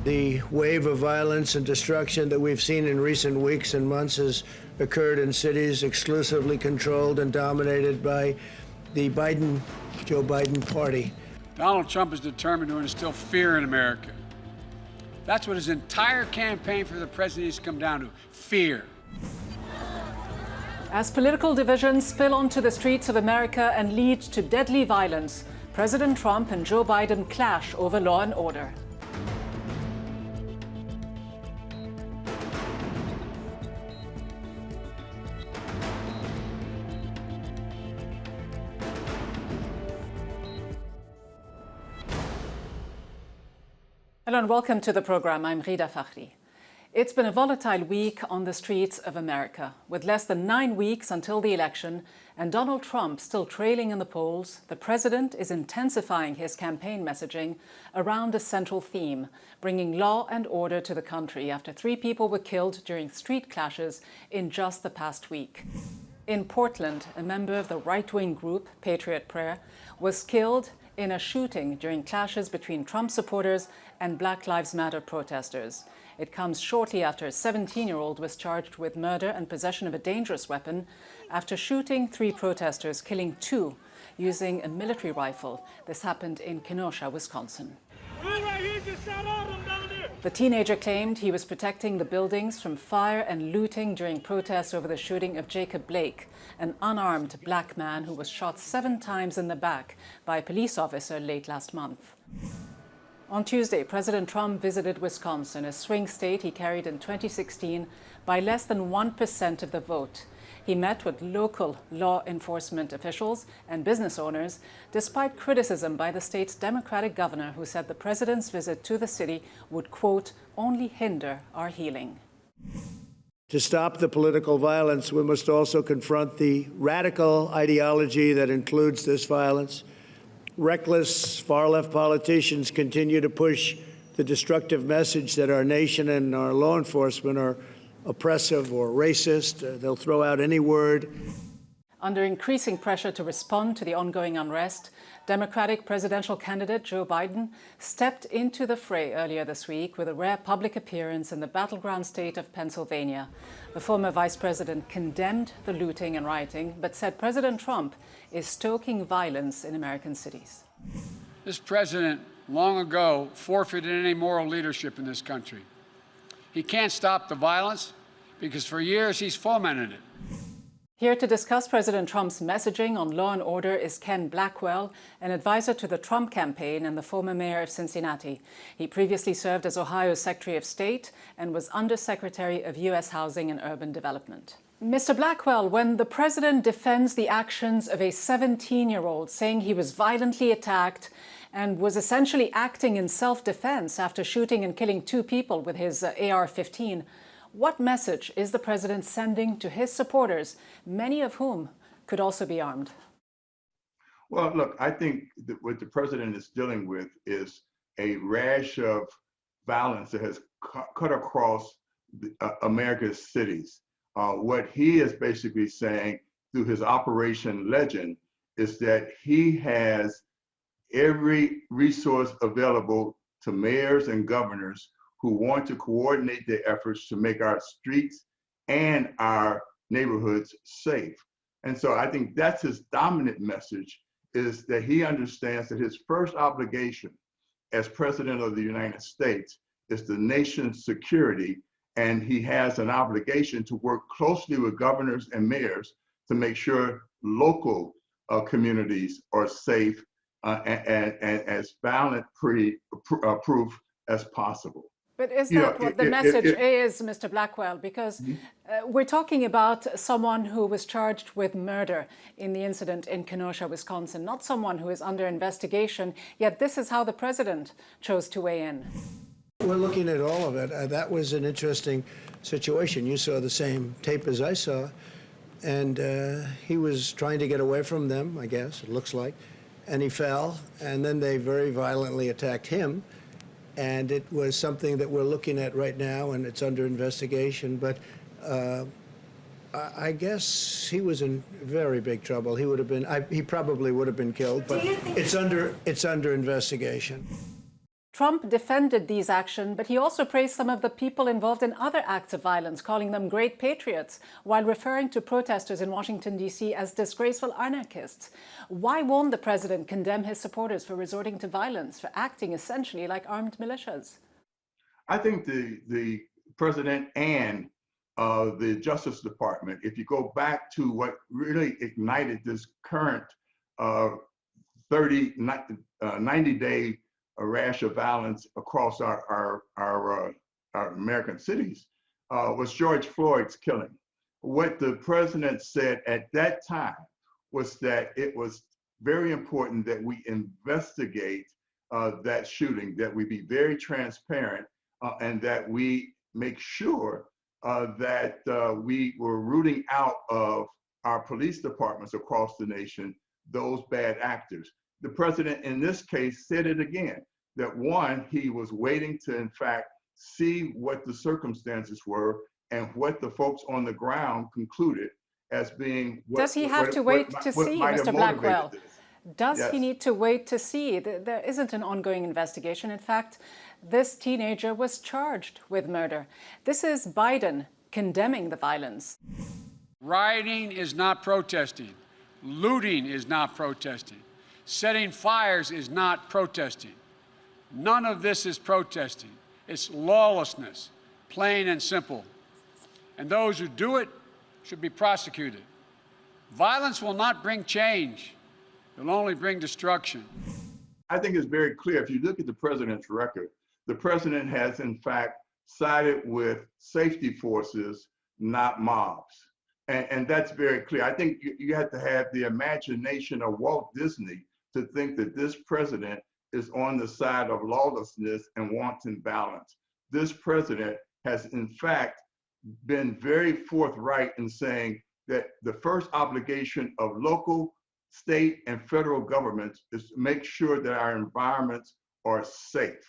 The wave of violence and destruction that we've seen in recent weeks and months has occurred in cities exclusively controlled and dominated by the Joe Biden party. Donald Trump is determined to instill fear in America. That's what his entire campaign for the presidency has come down to, fear. As political divisions spill onto the streets of America and lead to deadly violence, President Trump and Joe Biden clash over law and order. Hello and welcome to the program. I'm Ghida Fakhry. It's been a volatile week on the streets of America. With less than 9 weeks until the election and Donald Trump still trailing in the polls, the president is intensifying his campaign messaging around a central theme, bringing law and order to the country after 3 people were killed during street clashes in just the past week. In Portland, a member of the right-wing group Patriot Prayer was killed in a shooting during clashes between Trump supporters and Black Lives Matter protesters. It comes shortly after a 17-year-old was charged with murder and possession of a dangerous weapon after shooting 3 protesters, killing 2 using a military rifle. This happened in Kenosha, Wisconsin. The teenager claimed he was protecting the buildings from fire and looting during protests over the shooting of Jacob Blake, an unarmed black man who was shot 7 times in the back by a police officer late last month. On Tuesday, President Trump visited Wisconsin, a swing state he carried in 2016 by less than 1% of the vote. He met with local law enforcement officials and business owners, despite criticism by the state's Democratic governor, who said the president's visit to the city would, quote, only hinder our healing. To stop the political violence, we must also confront the radical ideology that includes this violence. Reckless far-left politicians continue to push the destructive message that our nation and our law enforcement are oppressive or racist. They'll throw out any word. Under increasing pressure to respond to the ongoing unrest, Democratic presidential candidate Joe Biden stepped into the fray earlier this week with a rare public appearance in the battleground state of Pennsylvania. The former vice president condemned the looting and rioting, but said President Trump is stoking violence in American cities. This president long ago forfeited any moral leadership in this country. He can't stop the violence because for years he's fomented it. Here to discuss President Trump's messaging on law and order is Ken Blackwell, an advisor to the Trump campaign and the former mayor of Cincinnati. He previously served as Ohio's Secretary of State and was Undersecretary of U.S. Housing and Urban Development. Mr. Blackwell, when the president defends the actions of a 17-year-old, saying he was violently attacked and was essentially acting in self-defense after shooting and killing 2 people with his AR-15, what message is the president sending to his supporters, many of whom could also be armed? Well, look, I think that what the president is dealing with is a rash of violence that has cut across America's cities. What he is basically saying through his Operation Legend is that he has every resource available to mayors and governors who want to coordinate their efforts to make our streets and our neighborhoods safe. And so I think that's his dominant message, is that he understands that his first obligation as president of the United States is the nation's security, and he has an obligation to work closely with governors and mayors to make sure local communities are safe and as violent-proof as possible. But is that what the message is, Mr. Blackwell? Because we're talking about someone who was charged with murder in the incident in Kenosha, Wisconsin, not someone who is under investigation, yet this is how the president chose to weigh in. We're looking at all of it. That was an interesting situation. You saw the same tape as I saw, and he was trying to get away from them, I guess, it looks like, and he fell, and then they very violently attacked him. And it was something that we're looking at right now, and it's under investigation. But I guess he was in very big trouble. He would have been. He probably would have been killed. But it's under investigation. Trump defended these actions, but he also praised some of the people involved in other acts of violence, calling them great patriots, while referring to protesters in Washington, D.C. as disgraceful anarchists. Why won't the president condemn his supporters for resorting to violence, for acting essentially like armed militias? I think the president and the Justice Department, if you go back to what really ignited this current 90-day rash of violence across our American cities, was George Floyd's killing. What the president said at that time was that it was very important that we investigate that shooting, that we be very transparent, and that we make sure that we were rooting out of our police departments across the nation those bad actors. The president in this case said it again, that one, he was waiting to in fact see what the circumstances were and what the folks on the ground concluded as being what— Does he have to wait to see, Mr. Blackwell? Does he need to wait to see? There isn't an ongoing investigation. In fact, this teenager was charged with murder. This is Biden condemning the violence. Rioting is not protesting. Looting is not protesting. Setting fires is not protesting. None of this is protesting. It's lawlessness, plain and simple. And those who do it should be prosecuted. Violence will not bring change. It'll only bring destruction. I think it's very clear. If you look at the president's record, the president has in fact sided with safety forces, not mobs. And that's very clear. I think you have to have the imagination of Walt Disney to think that this president is on the side of lawlessness and wanton violence. This president has in fact been very forthright in saying that the first obligation of local, state, and federal governments is to make sure that our environments are safe.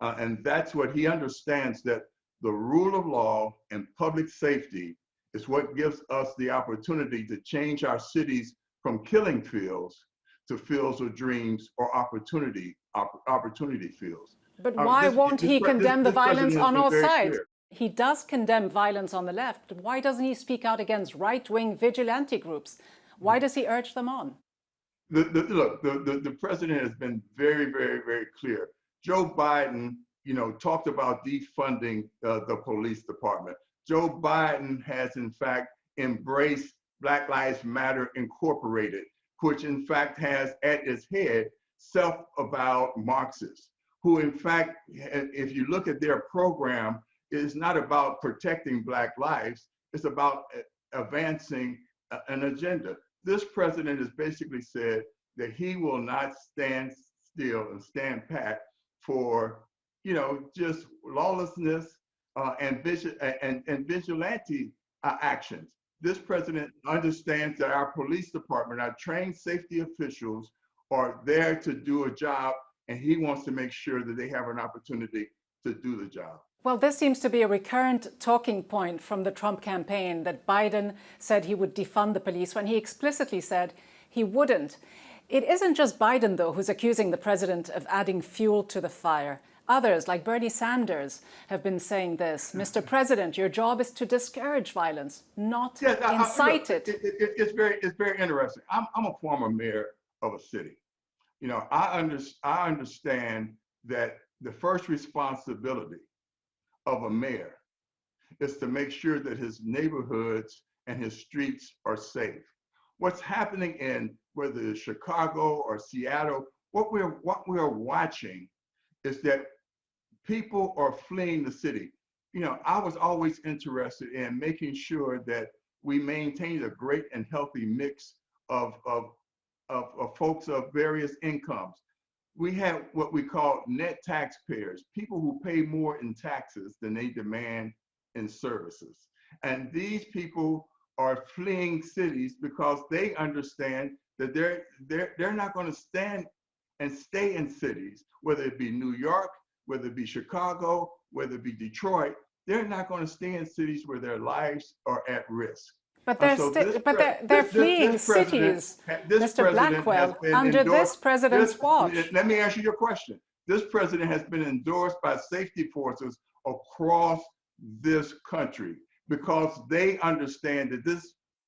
And that's what he understands, that the rule of law and public safety is what gives us the opportunity to change our cities from killing fields to fields of dreams or opportunity fields. But why won't he condemn the violence on all sides? He does condemn violence on the left. Why doesn't he speak out against right-wing vigilante groups? Why does he urge them on? Look, the president has been very, very, very clear. Joe Biden, talked about defunding the police department. Joe Biden has in fact embraced Black Lives Matter Incorporated, which in fact has at its head self-avowed Marxists, who in fact, if you look at their program, is not about protecting Black lives, it's about advancing an agenda. This president has basically said that he will not stand still and stand pat for, just lawlessness and vigilante actions. This president understands that our police department, our trained safety officials, are there to do a job, and he wants to make sure that they have an opportunity to do the job. Well, this seems to be a recurrent talking point from the Trump campaign, that Biden said he would defund the police when he explicitly said he wouldn't. It isn't just Biden, though, who's accusing the president of adding fuel to the fire. Others, like Bernie Sanders, have been saying this. Mr. President, your job is to discourage violence, not incite it. It's very interesting. I'm a former mayor of a city. I understand that the first responsibility of a mayor is to make sure that his neighborhoods and his streets are safe. What's happening in whether it's Chicago or Seattle, what we're watching is that people are fleeing the city. I was always interested in making sure that we maintain a great and healthy mix of folks of various incomes. We have what we call net taxpayers, people who pay more in taxes than they demand in services. And these people are fleeing cities because they understand that they're not going to stand and stay in cities, whether it be New York, whether it be Chicago, whether it be Detroit. They're not going to stay in cities where their lives are at risk. But they're fleeing cities, Mr. Blackwell, under this president's watch. Let me answer your question. This president has been endorsed by safety forces across this country because they understand that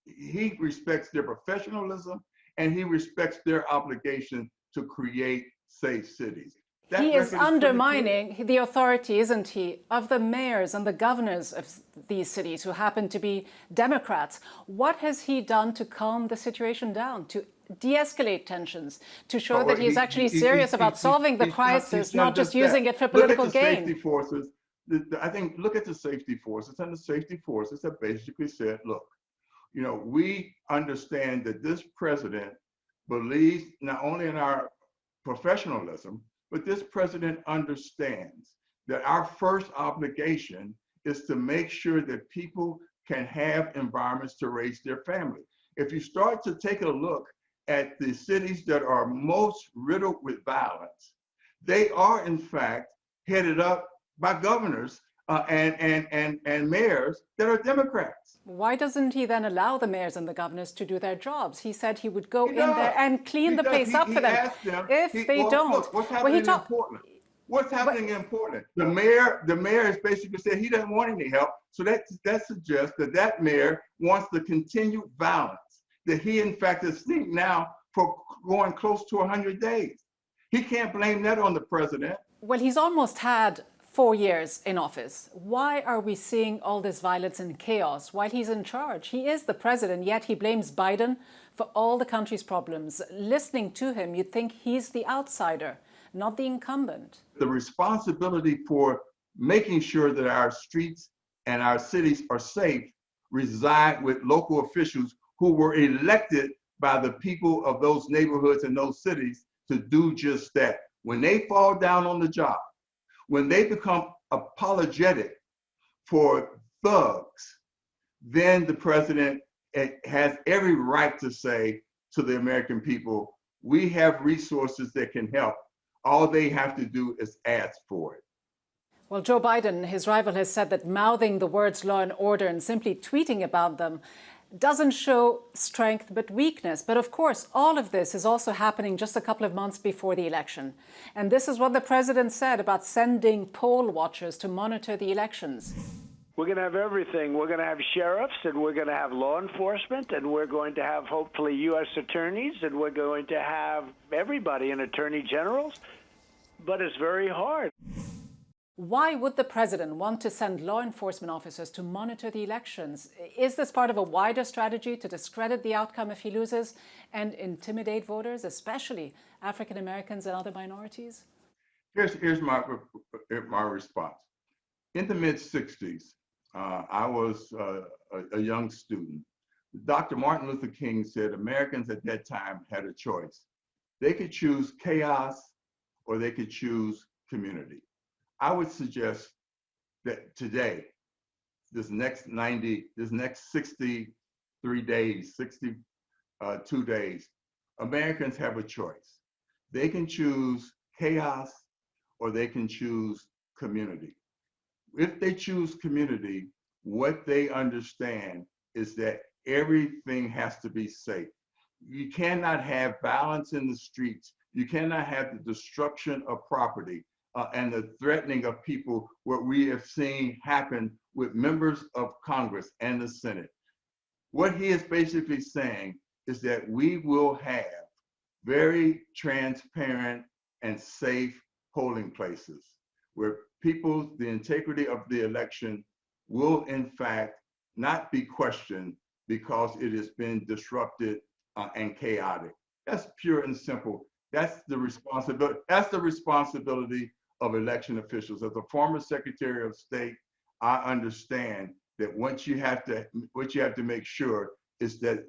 he respects their professionalism and he respects their obligation to create safe cities. He is undermining the authority, isn't he, of the mayors and the governors of these cities who happen to be Democrats. What has he done to calm the situation down, to de-escalate tensions, to show that he's actually serious about solving the crisis, not just using it for political gain? Safety forces. I think look at the safety forces, and the safety forces have basically said, look, we understand that this president believes not only in our professionalism, but this president understands that our first obligation is to make sure that people can have environments to raise their family. If you start to take a look at the cities that are most riddled with violence, they are in fact headed up by governors and mayors that are Democrats. Why doesn't he then allow the mayors and the governors to do their jobs? He said he would go in there and clean the place up for them. If they don't, look, what's happening in Portland? What's happening in Portland? The mayor has basically said he doesn't want any help. So that suggests that mayor wants the continued violence that he in fact is seeing now for going close to 100 days. He can't blame that on the president. Well, he's almost had 4 years in office. Why are we seeing all this violence and chaos while he's in charge? He is the president, yet he blames Biden for all the country's problems. Listening to him, you'd think he's the outsider, not the incumbent. The responsibility for making sure that our streets and our cities are safe reside with local officials who were elected by the people of those neighborhoods and those cities to do just that. When they fall down on the job, when they become apologetic for thugs, then the president has every right to say to the American people, we have resources that can help. All they have to do is ask for it. Well, Joe Biden, his rival, has said that mouthing the words law and order and simply tweeting about them doesn't show strength but weakness. But of course, all of this is also happening just a couple of months before the election. And this is what the president said about sending poll watchers to monitor the elections. We're going to have everything. We're going to have sheriffs, and we're going to have law enforcement, and we're going to have, hopefully, U.S. attorneys, and we're going to have everybody and attorney generals. But it's very hard. Why would the president want to send law enforcement officers to monitor the elections? Is this part of a wider strategy to discredit the outcome if he loses and intimidate voters, especially African Americans and other minorities? Here's my response. In the mid-'60s, I was a young student. Dr. Martin Luther King said Americans at that time had a choice. They could choose chaos or they could choose community. I would suggest that today, this next 63 days, 62 days, Americans have a choice. They can choose chaos or they can choose community. If they choose community, what they understand is that everything has to be safe. You cannot have violence in the streets. You cannot have the destruction of property. And the threatening of people, what we have seen happen with members of Congress and the Senate. What he is basically saying is that we will have very transparent and safe polling places where the integrity of the election will in fact not be questioned because it has been disrupted and chaotic. That's pure and simple. That's the responsibility. That's the responsibility of election officials. As a former Secretary of State, I understand that what you have to make sure is that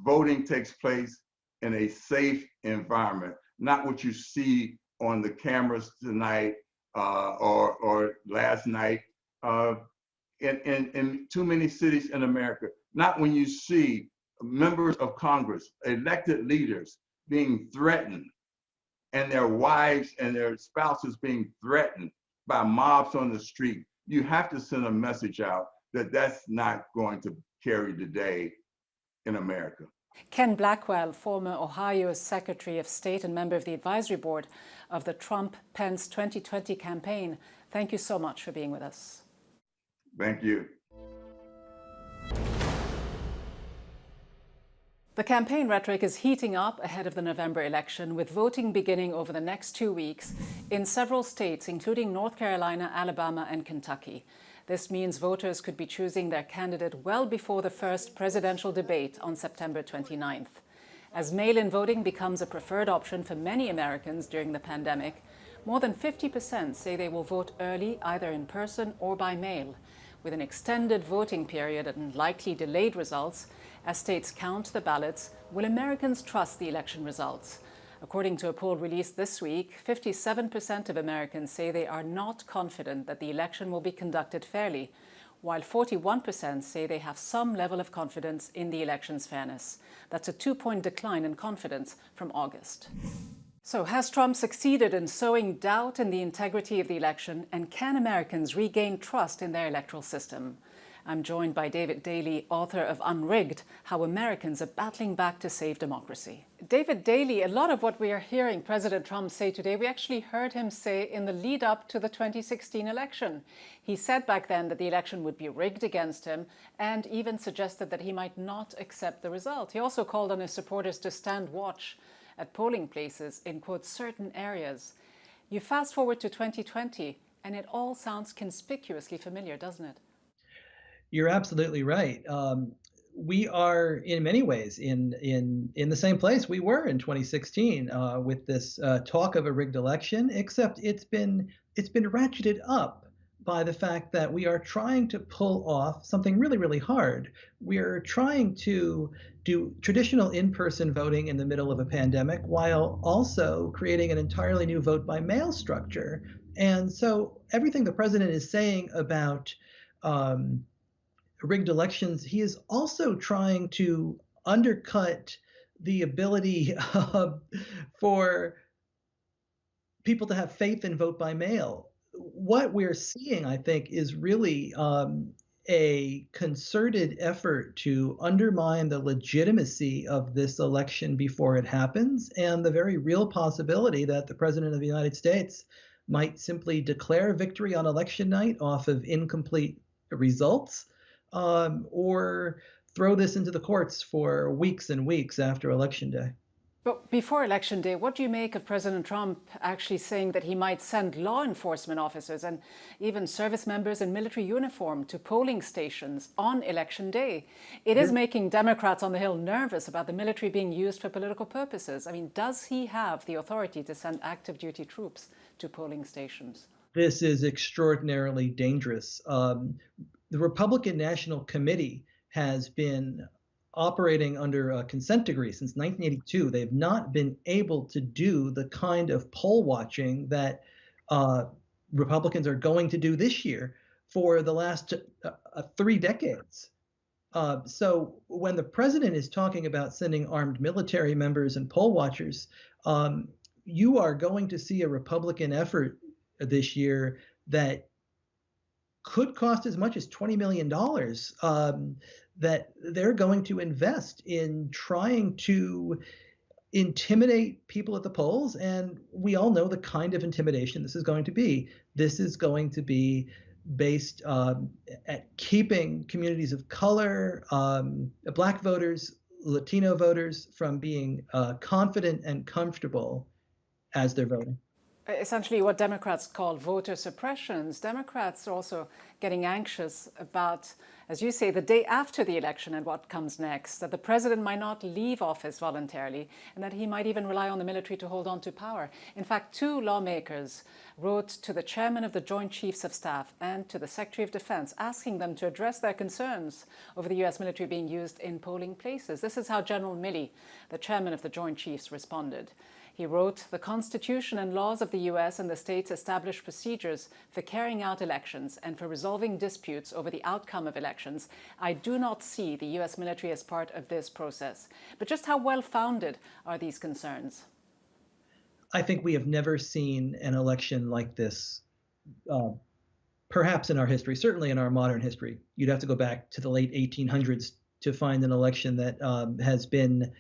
voting takes place in a safe environment, not what you see on the cameras tonight or last night in too many cities in America. Not when you see members of Congress, elected leaders being threatened and their wives and their spouses being threatened by mobs on the street. You have to send a message out that that's not going to carry the day in America. Ken Blackwell, former Ohio Secretary of State and member of the advisory board of the Trump-Pence 2020 campaign, thank you so much for being with us. Thank you. The campaign rhetoric is heating up ahead of the November election, with voting beginning over the next 2 weeks in several states, including North Carolina, Alabama, and Kentucky. This means voters could be choosing their candidate well before the first presidential debate on September 29th. As mail-in voting becomes a preferred option for many Americans during the pandemic, more than 50% say they will vote early, either in person or by mail. With an extended voting period and likely delayed results, as states count the ballots, will Americans trust the election results? According to a poll released this week, 57% of Americans say they are not confident that the election will be conducted fairly, while 41% say they have some level of confidence in the election's fairness. That's a 2-point decline in confidence from August. So has Trump succeeded in sowing doubt in the integrity of the election, and can Americans regain trust in their electoral system? I'm joined by David Daley, author of Unrigged: How Americans Are Battling Back to Save Democracy. David Daley, a lot of what we are hearing President Trump say today, we actually heard him say in the lead up to the 2016 election. He said back then that the election would be rigged against him and even suggested that he might not accept the result. He also called on his supporters to stand watch at polling places in, quote, certain areas. You fast forward to 2020 and it all sounds conspicuously familiar, doesn't it? You're absolutely right. We are in many ways in the same place we were in 2016 with this talk of a rigged election, except it's been ratcheted up by the fact that we are trying to pull off something really, really hard. We're trying to do traditional in-person voting in the middle of a pandemic while also creating an entirely new vote by mail structure. And so everything the president is saying about rigged elections, he is also trying to undercut the ability for people to have faith and vote by mail. What we're seeing, I think, is really a concerted effort to undermine the legitimacy of this election before it happens, and the very real possibility that the President of the United States might simply declare victory on election night off of incomplete results, or throw this into the courts for weeks and weeks after Election Day. But before Election Day, what do you make of President Trump actually saying that he might send law enforcement officers and even service members in military uniform to polling stations on Election Day? It is making Democrats on the Hill nervous about the military being used for political purposes. I mean, does he have the authority to send active duty troops to polling stations? This is extraordinarily dangerous. The Republican National Committee has been operating under a consent decree since 1982. They've not been able to do the kind of poll watching that Republicans are going to do this year for the last 3 decades. So when the president is talking about sending armed military members and poll watchers, you are going to see a Republican effort this year that could cost as much as $20 million that they're going to invest in trying to intimidate people at the polls. And we all know the kind of intimidation this is going to be. This is going to be based at keeping communities of color, Black voters, Latino voters from being confident and comfortable as they're voting. Essentially what Democrats call voter suppressions. Democrats are also getting anxious about, as you say, the day after the election and what comes next, that the president might not leave office voluntarily and that he might even rely on the military to hold on to power. In fact, 2 lawmakers wrote to the chairman of the Joint Chiefs of Staff and to the Secretary of Defense asking them to address their concerns over the U.S. military being used in polling places. This is how General Milley, the chairman of the Joint Chiefs, responded. He wrote, "The Constitution and laws of the U.S. and the states establish procedures for carrying out elections and for resolving disputes over the outcome of elections. I do not see the U.S. military as part of this process." But just how well-founded are these concerns? I think we have never seen an election like this, perhaps in our history, certainly in our modern history. You'd have to go back to the late 1800s to find an election that has been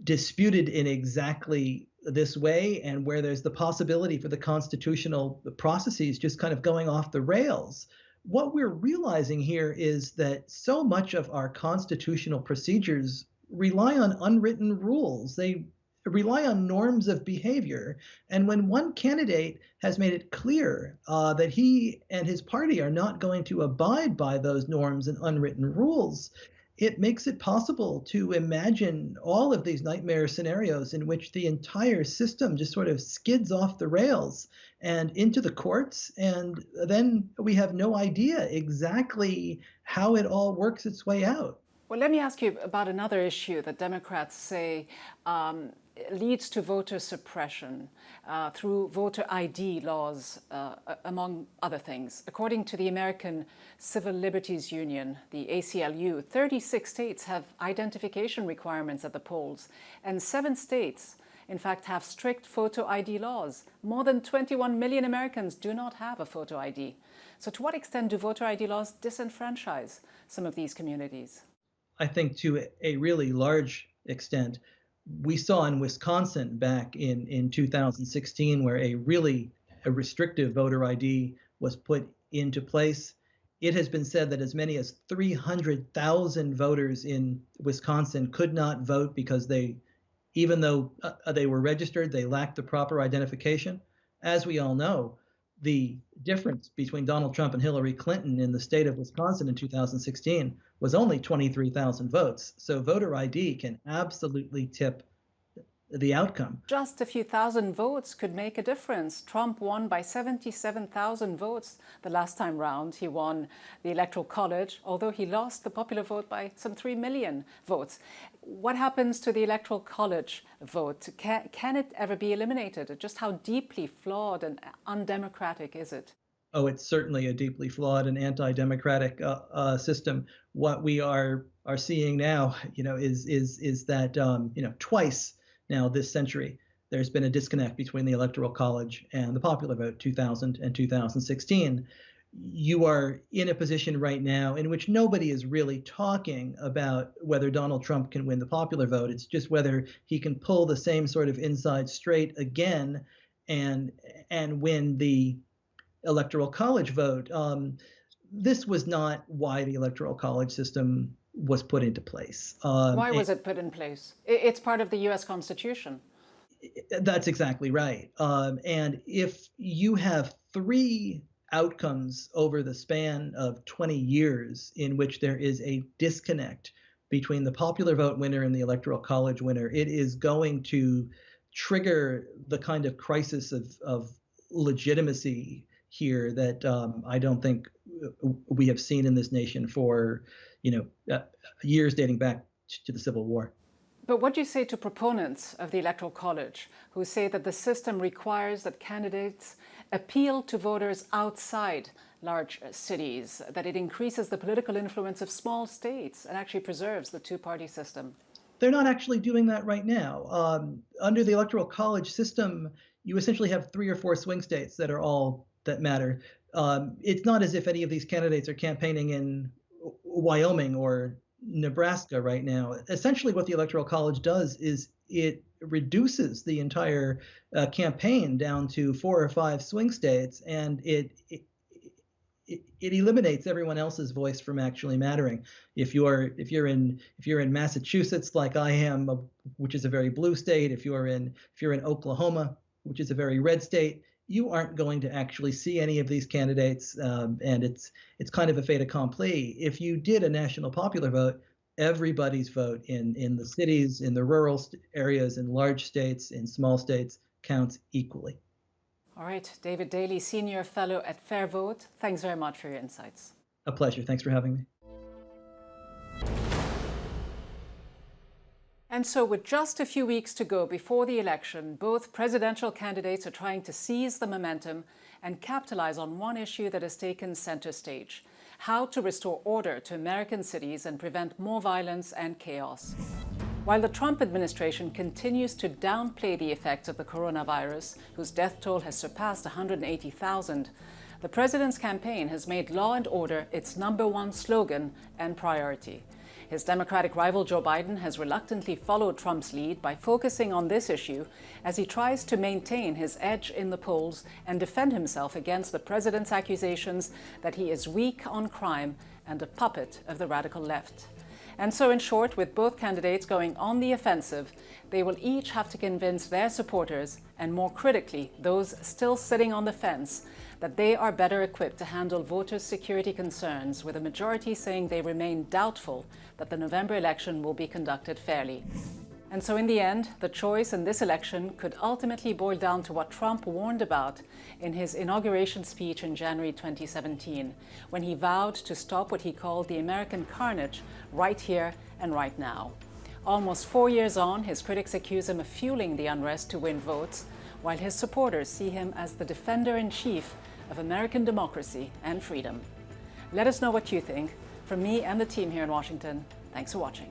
disputed in exactly this way, and where there's the possibility for the constitutional processes just kind of going off the rails. What we're realizing here is that so much of our constitutional procedures rely on unwritten rules. They rely on norms of behavior. And when one candidate has made it clear that he and his party are not going to abide by those norms and unwritten rules, it makes it possible to imagine all of these nightmare scenarios in which the entire system just sort of skids off the rails and into the courts, and then we have no idea exactly how it all works its way out. Well, let me ask you about another issue that Democrats say leads to voter suppression through voter ID laws, among other things. According to the American Civil Liberties Union, the ACLU, 36 states have identification requirements at the polls, and 7 states, in fact, have strict photo ID laws. More than 21 million Americans do not have a photo ID. So to what extent do voter ID laws disenfranchise some of these communities? I think to a really large extent. We saw in Wisconsin back in 2016 where a restrictive voter ID was put into place. It has been said that as many as 300,000 voters in Wisconsin could not vote because even though they were registered, they lacked the proper identification. As we all know, the difference between Donald Trump and Hillary Clinton in the state of Wisconsin in 2016 was only 23,000 votes. So voter ID can absolutely tip the outcome. Just a few thousand votes could make a difference. Trump won by 77,000 votes the last time round. He won the Electoral College, although he lost the popular vote by some 3 million votes. What happens to the Electoral College vote? Can it ever be eliminated? Just how deeply flawed and undemocratic is it? Oh, it's certainly a deeply flawed and anti-democratic system. What we are seeing now, is that twice now this century there's been a disconnect between the Electoral College and the popular vote, 2000 and 2016. You are in a position right now in which nobody is really talking about whether Donald Trump can win the popular vote. It's just whether he can pull the same sort of inside straight again and win the Electoral College vote. This was not why the Electoral College system was put into place. Why was it put in place? It's part of the U.S. Constitution. That's exactly right. And if you have 3 outcomes over the span of 20 years in which there is a disconnect between the popular vote winner and the Electoral College winner, it is going to trigger the kind of crisis of legitimacy here that I don't think we have seen in this nation for years dating back to the Civil War. But what do you say to proponents of the Electoral College who say that the system requires that candidates appeal to voters outside large cities, that it increases the political influence of small states and actually preserves the 2-party system? They're not actually doing that right now. Under the Electoral College system, you essentially have 3 or 4 swing states that are all that matter. It's not as if any of these candidates are campaigning in Wyoming or Nebraska right now. Essentially what the Electoral College does is it reduces the entire campaign down to 4 or 5 swing states, and it eliminates everyone else's voice from actually mattering. If you're in Massachusetts like I am, which is a very blue state, if you're in Oklahoma, which is a very red state, you aren't going to actually see any of these candidates, and it's kind of a fait accompli. If you did a national popular vote, everybody's vote in the cities, in the rural areas, in large states, in small states counts equally. All right, David Daly, Senior Fellow at Fair Vote, thanks very much for your insights. A pleasure. Thanks for having me. And so with just a few weeks to go before the election, both presidential candidates are trying to seize the momentum and capitalize on one issue that has taken center stage: how to restore order to American cities and prevent more violence and chaos. While the Trump administration continues to downplay the effects of the coronavirus, whose death toll has surpassed 180,000, the president's campaign has made law and order its #1 slogan and priority. His Democratic rival Joe Biden has reluctantly followed Trump's lead by focusing on this issue as he tries to maintain his edge in the polls and defend himself against the president's accusations that he is weak on crime and a puppet of the radical left. And so, in short, with both candidates going on the offensive, they will each have to convince their supporters, and more critically, those still sitting on the fence, that they are better equipped to handle voters' security concerns, with a majority saying they remain doubtful that the November election will be conducted fairly. And so in the end, the choice in this election could ultimately boil down to what Trump warned about in his inauguration speech in January 2017, when he vowed to stop what he called the American carnage right here and right now. Almost 4 years on, his critics accuse him of fueling the unrest to win votes, while his supporters see him as the defender-in-chief of American democracy and freedom. Let us know what you think. From me and the team here in Washington, thanks for watching.